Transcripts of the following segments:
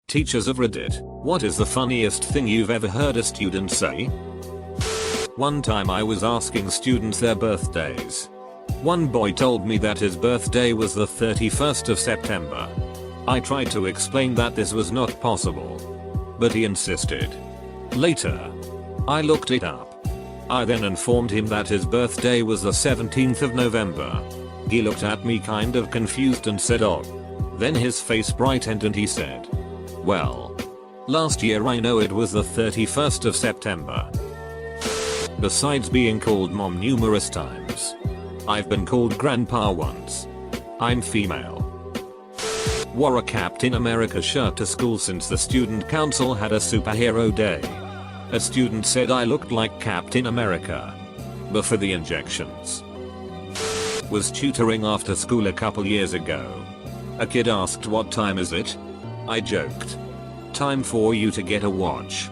Teachers of Reddit, what is the funniest thing you've ever heard a student say? One time I was asking students their birthdays. One boy told me that his birthday was the 31st of September. I tried to explain that this was not possible, but he insisted. Later, I looked it up. I then informed him that his birthday was the 17th of November. He looked at me kind of confused and said, "Oh." Then his face brightened and he said, "Well, last year I know it was the 31st of September." Besides being called mom numerous times, I've been called grandpa once. I'm female. Wore a Captain America shirt to school since the student council had a superhero day. A student said I looked like Captain America, but for the injections. Was tutoring after school a couple years ago. A kid asked, "What time is it?" I joked, "Time for you to get a watch."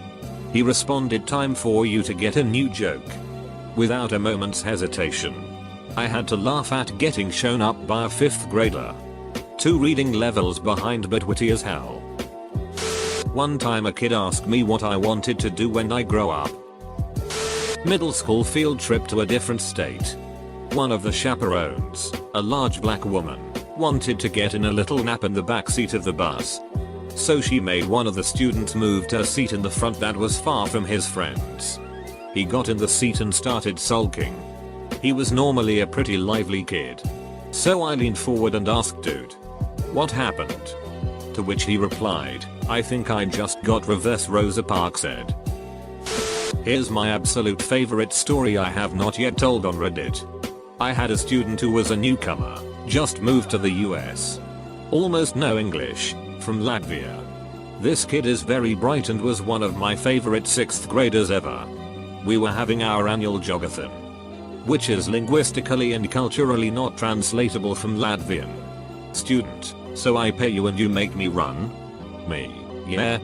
He responded, "Time for you to get a new joke." Without a moment's hesitation, I had to laugh at getting shown up by a 5th grader. 2 reading levels behind but witty as hell. One time a kid asked me what I wanted to do when I grow up. Middle school field trip to a different state. One of the chaperones, a large black woman, wanted to get in a little nap in the back seat of the bus. So she made one of the students move to a seat in the front that was far from his friends. He got in the seat and started sulking. He was normally a pretty lively kid. So I leaned forward and asked, "Dude, what happened?" To which he replied, "I think I just got reverse Rosa Parks said." Here's my absolute favorite story I have not yet told on Reddit. I had a student who was a newcomer, just moved to the US. Almost no English, from Latvia. This kid is very bright and was one of my favorite 6th graders ever. We were having our annual jogathon, which is linguistically and culturally not translatable from Latvian. Student, "So I pay you and you make me run?" Me, "Yeah.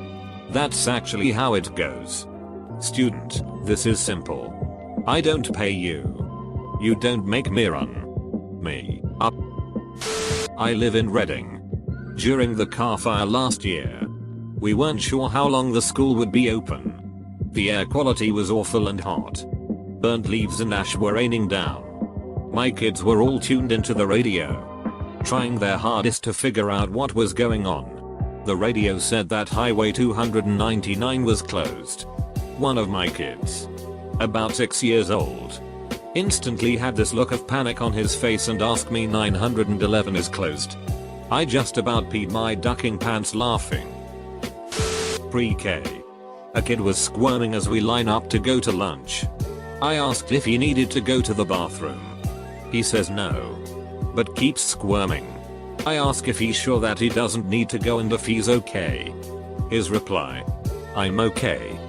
That's actually how it goes." Student, "This is simple. I don't pay you. You don't make me run." Me, "Up." I live in Reading. During the car fire last year, we weren't sure how long the school would be open. The air quality was awful and hot. Burnt leaves and ash were raining down. My kids were all tuned into the radio, trying their hardest to figure out what was going on. The radio said that Highway 299 was closed. One of my kids, about 6 years old, instantly had this look of panic on his face and asked me 911 is closed. I just about peed my ducking pants laughing. Pre-K. A kid was squirming as we line up to go to lunch. I asked if he needed to go to the bathroom. He says no, but keeps squirming. I ask if he's sure that he doesn't need to go and if he's okay. His reply, "I'm okay.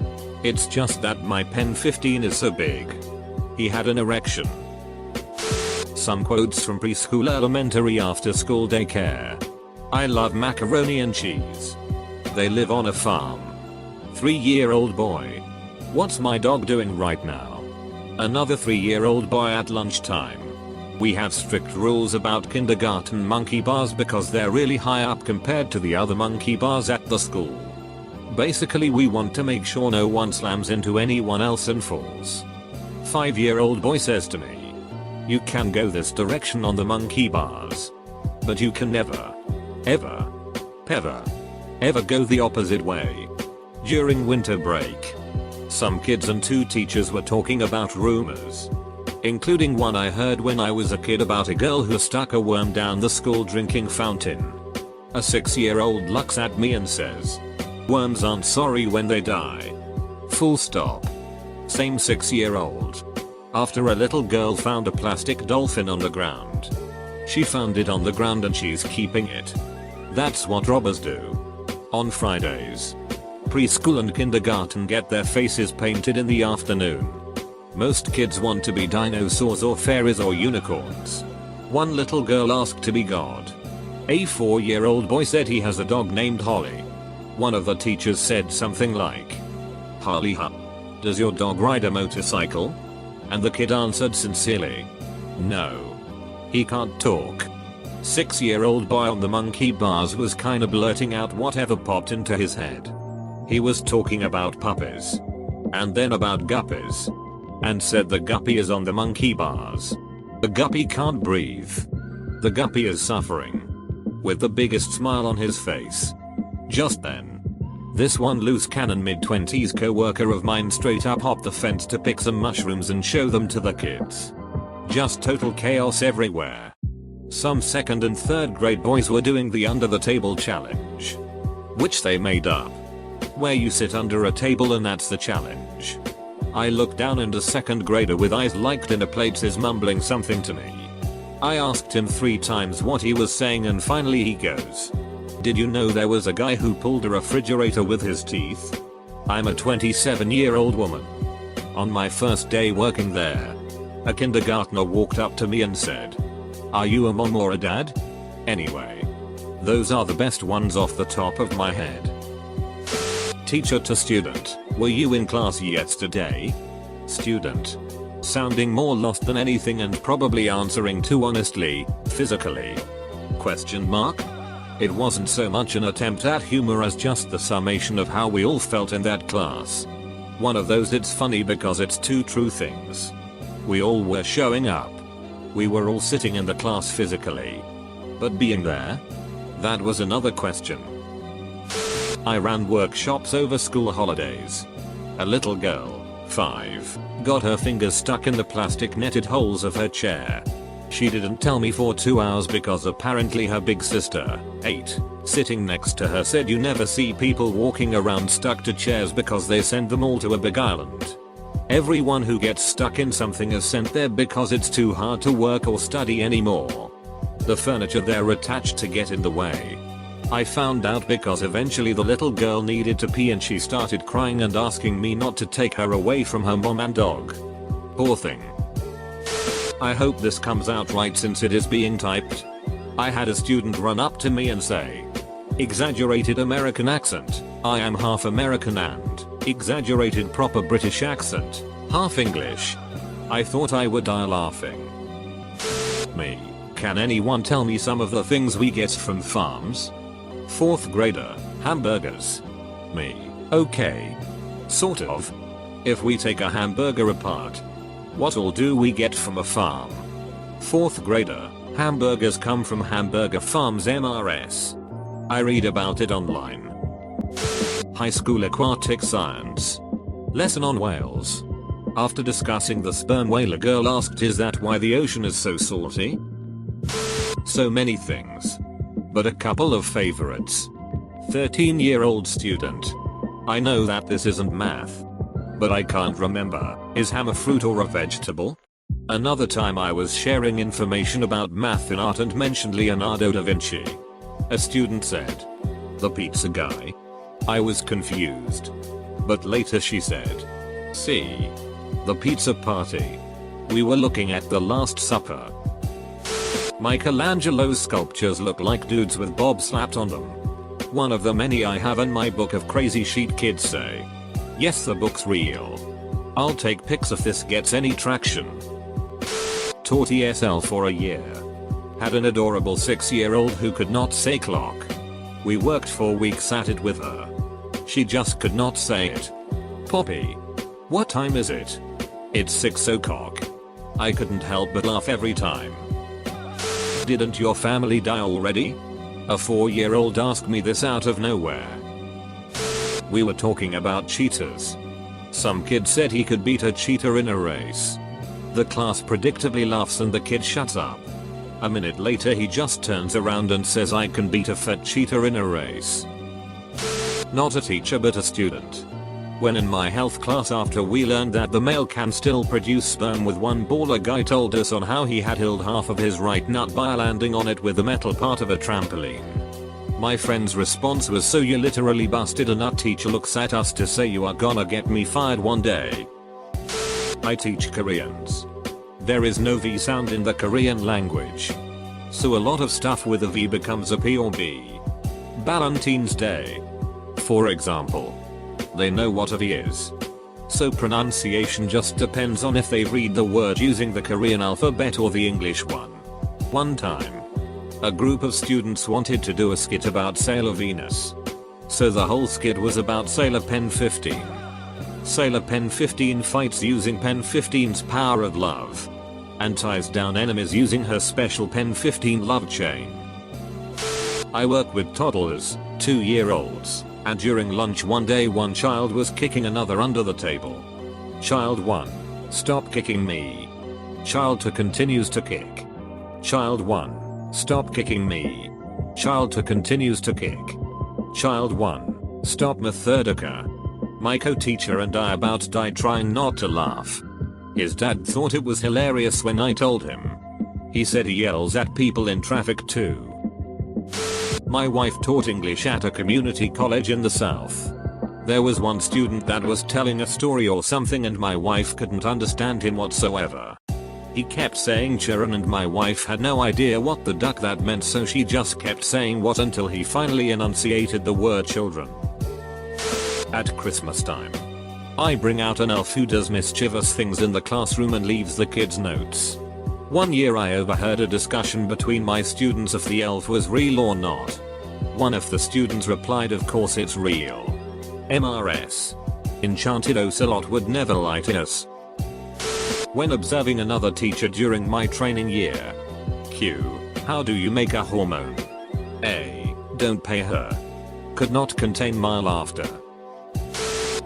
It's just that my pen 15 is so big." He had an erection. Some quotes from preschool, elementary, after school daycare. I love macaroni and cheese. They live on a farm. 3-year-old boy. What's my dog doing right now? Another 3-year-old boy at lunchtime. We have strict rules about kindergarten monkey bars because they're really high up compared to the other monkey bars at the school. Basically we want to make sure no one slams into anyone else and falls. 5-year-old boy says to me, "You can go this direction on the monkey bars, but you can never, ever go the opposite way." During winter break, some kids and 2 teachers were talking about rumors, including one I heard when I was a kid about a girl who stuck a worm down the school drinking fountain. A 6-year-old looks at me and says, "Worms aren't sorry when they die. Full stop." Same 6-year-old. After a little girl found a plastic dolphin on the ground. She found it on the ground and she's keeping it. That's what robbers do. On Fridays, preschool and kindergarten get their faces painted in the afternoon. Most kids want to be dinosaurs or fairies or unicorns. One little girl asked to be God. A 4-year-old boy said he has a dog named Holly. One of the teachers said something like, "Holly, does your dog ride a motorcycle?" And the kid answered sincerely, "No. He can't talk." 6-year-old boy on the monkey bars was kinda blurting out whatever popped into his head. He was talking about puppies. And then about guppies. And said the guppy is on the monkey bars. The guppy can't breathe. The guppy is suffering. With the biggest smile on his face. Just then, this one loose cannon mid-20s co-worker of mine straight up hopped the fence to pick some mushrooms and show them to the kids. Just total chaos everywhere. Some 2nd and 3rd grade boys were doing the under the table challenge. Which they made up. Where you sit under a table and that's the challenge. I looked down and a 2nd grader with eyes like dinner plates is mumbling something to me. I asked him 3 times what he was saying and finally he goes, "Did you know there was a guy who pulled a refrigerator with his teeth?" I'm a 27-year-old woman. On my first day working there, a kindergartner walked up to me and said, "Are you a mom or a dad?" Anyway, those are the best ones off the top of my head. Teacher to student, "Were you in class yesterday?" Student, sounding more lost than anything and probably answering too honestly, "Physically?" Question mark? It wasn't so much an attempt at humor as just the summation of how we all felt in that class. One of those it's funny because it's 2 true things. We all were showing up. We were all sitting in the class physically. But being there? That was another question. I ran workshops over school holidays. A little girl, 5, got her fingers stuck in the plastic netted holes of her chair. She didn't tell me for 2 hours because apparently her big sister, 8, sitting next to her said you never see people walking around stuck to chairs because they send them all to a big island. Everyone who gets stuck in something is sent there because it's too hard to work or study anymore. The furniture they're attached to get in the way. I found out because eventually the little girl needed to pee and she started crying and asking me not to take her away from her mom and dog. Poor thing. I hope this comes out right since it is being typed. I had a student run up to me and say, "Exaggerated American accent, I am half American and exaggerated proper British accent, half English." I thought I would die laughing. Me, can anyone tell me some of the things we get from farms? 4th grader, hamburgers. Me, okay. Sort of. If we take a hamburger apart, what all do we get from a farm? 4th grader, hamburgers come from hamburger farms MRS. I read about it online. High school aquatic science. Lesson on whales. After discussing the sperm whale, a girl asked, "Is that why the ocean is so salty?" So many things. But a couple of favorites. 13-year-old student. I know that this isn't math. But I can't remember, is ham a fruit or a vegetable? Another time I was sharing information about math in art and mentioned Leonardo da Vinci. A student said, "The pizza guy?" I was confused. But later she said, "See, the pizza party. We were looking at the Last Supper." Michelangelo's sculptures look like dudes with bobs slapped on them. One of the many I have in my book of crazy sheet kids say. Yes, the book's real. I'll take pics if this gets any traction. Taught ESL for a year. Had an adorable 6-year-old who could not say clock. We worked for weeks at it with her. She just could not say it. "Poppy, what time is it?" "It's 6 o'clock." I couldn't help but laugh every time. "Didn't your family die already?" A 4-year-old asked me this out of nowhere. We were talking about cheetahs. Some kid said he could beat a cheetah in a race. The class predictably laughs and the kid shuts up. A minute later he just turns around and says, "I can beat a fat cheetah in a race." Not a teacher but a student. When in my health class, after we learned that the male can still produce sperm with one ball, a guy told us on how he had healed half of his right nut by landing on it with the metal part of a trampoline. My friend's response was, "So you literally busted a nut?" Teacher looks at us to say, "You are gonna get me fired one day." I teach Koreans. There is no V sound in the Korean language. So a lot of stuff with a V becomes a P or B. Valentine's Day, for example. They know what a V is. So pronunciation just depends on if they read the word using the Korean alphabet or the English one. One time, A group of students wanted to do a skit about Sailor Venus. So the whole skit was about Sailor Pen 15. Sailor Pen 15 fights using Pen 15's power of love. And ties down enemies using her special Pen 15 love chain. I work with toddlers, 2-year-olds, and during lunch one day one child was kicking another under the table. Child 1. Stop kicking me. Child 2 continues to kick. Child 1. Stop kicking me. Child 2 continues to kick. Child 1. Stop Methodika. My co-teacher and I about died trying not to laugh. His dad thought it was hilarious when I told him. He said he yells at people in traffic too. My wife taught English at a community college in the South. There was one student that was telling a story or something and my wife couldn't understand him whatsoever. He kept saying children and my wife had no idea what the duck that meant, so she just kept saying what until he finally enunciated the word children. At Christmas time, I bring out an elf who does mischievous things in the classroom and leaves the kids notes. One year I overheard a discussion between my students if the elf was real or not. One of the students replied, "Of course it's real. MRS. Enchanted Ocelot would never lie to us." When observing another teacher during my training year. Q. How do you make a hormone? A. Don't pay her. Could not contain my laughter.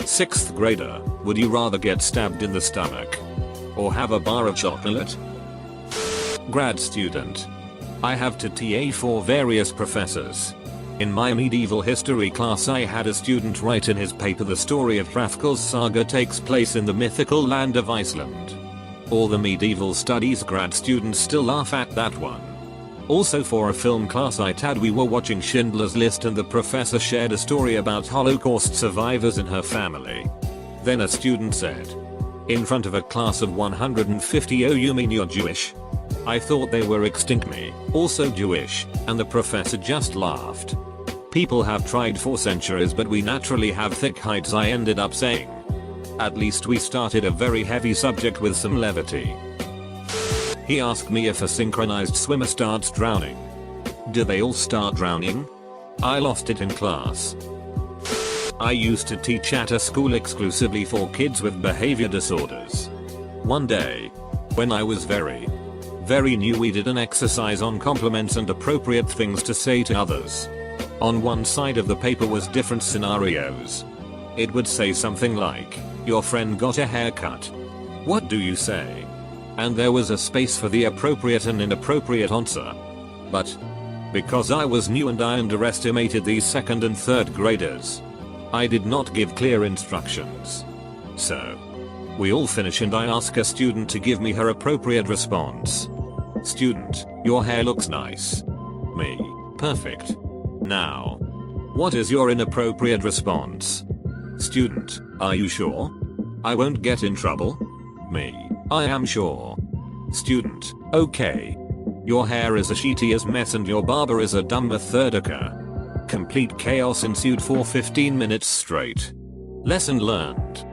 6th grader, would you rather get stabbed in the stomach or have a bar of chocolate? Grad student. I have to TA for various professors. In my medieval history class I had a student write in his paper the story of Hrafn's saga takes place in the mythical land of Iceland. All the medieval studies grad students still laugh at that one. Also for a film class I had we were watching Schindler's List and the professor shared a story about Holocaust survivors in her family. Then a student said, in front of a class of 150, "Oh, you mean you're Jewish?" I thought they were extinct me, also Jewish, and the professor just laughed. People have tried for centuries but we naturally have thick hides, I ended up saying. At least we started a very heavy subject with some levity. He asked me if a synchronized swimmer starts drowning. Do they all start drowning? I lost it in class. I used to teach at a school exclusively for kids with behavior disorders. One day, when I was very new, we did an exercise on compliments and appropriate things to say to others. On one side of the paper was different scenarios. It would say something like, your friend got a haircut. What do you say? And there was a space for the appropriate and inappropriate answer. But because I was new and I underestimated these 2nd and 3rd graders, I did not give clear instructions. So we all finish and I ask a student to give me her appropriate response. Student, your hair looks nice. Me, perfect. Now, what is your inappropriate response? Student, are you sure? I won't get in trouble? Me, I am sure. Student, okay. Your hair is a sheety as mess and your barber is a dumb Methodika. Complete chaos ensued for 15 minutes straight. Lesson learned.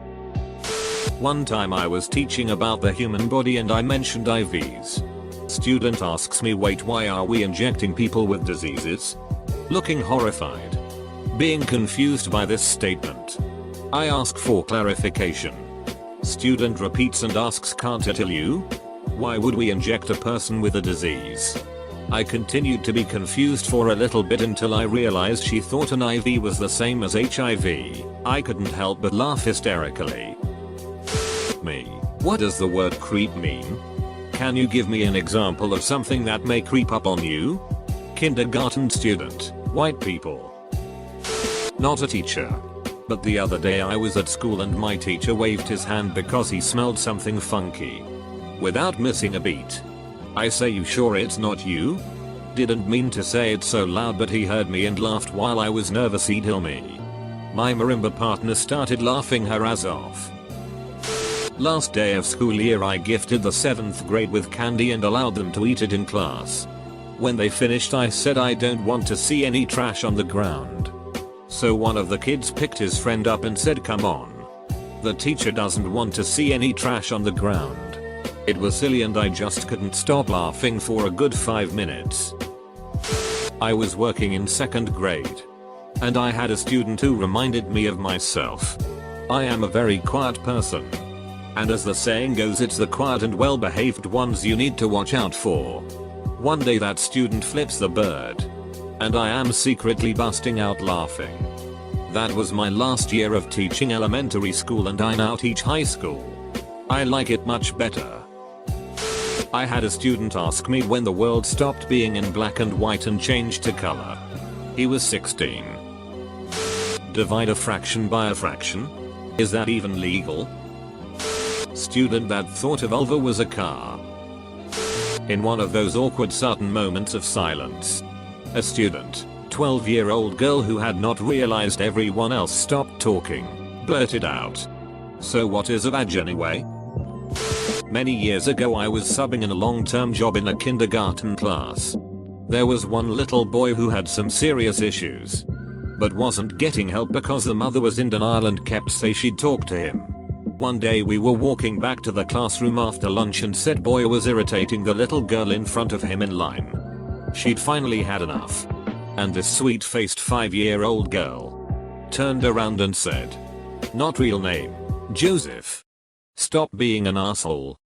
One time I was teaching about the human body and I mentioned IVs. Student asks me, wait, why are we injecting people with diseases? Looking horrified. Being confused by this statement. I ask for clarification. Student repeats and asks, can't I tell you? Why would we inject a person with a disease? I continued to be confused for a little bit until I realized she thought an IV was the same as HIV. I couldn't help but laugh hysterically. Me. What does the word creep mean? Can you give me an example of something that may creep up on you? Kindergarten student. White people. Not a teacher. But the other day I was at school and my teacher waved his hand because he smelled something funky. Without missing a beat. I say, you sure it's not you? Didn't mean to say it so loud but he heard me and laughed while I was nervous he'd kill me. My marimba partner started laughing her ass off. Last day of school year I gifted the 7th grade with candy and allowed them to eat it in class. When they finished I said I don't want to see any trash on the ground. So one of the kids picked his friend up and said, come on. The teacher doesn't want to see any trash on the ground. It was silly and I just couldn't stop laughing for a good 5 minutes. I was working in 2nd grade. And I had a student who reminded me of myself. I am a very quiet person. And as the saying goes, it's the quiet and well-behaved ones you need to watch out for. One day that student flips the bird. And I am secretly busting out laughing. That was my last year of teaching elementary school and I now teach high school. I like it much better. I had a student ask me when the world stopped being in black and white and changed to color. He was 16. Divide a fraction by a fraction? Is that even legal? Student that thought a vulva was a car. In one of those awkward sudden moments of silence, a student, 12-year-old girl who had not realized everyone else stopped talking, blurted out, "So what is a vag anyway?" Many years ago I was subbing in a long-term job in a kindergarten class. There was one little boy who had some serious issues, but wasn't getting help because the mother was in denial and kept saying she'd talk to him. One day we were walking back to the classroom after lunch and said boy was irritating the little girl in front of him in line. She'd finally had enough. And this sweet-faced 5-year-old girl turned around and said, "Not real name, Joseph. Stop being an asshole."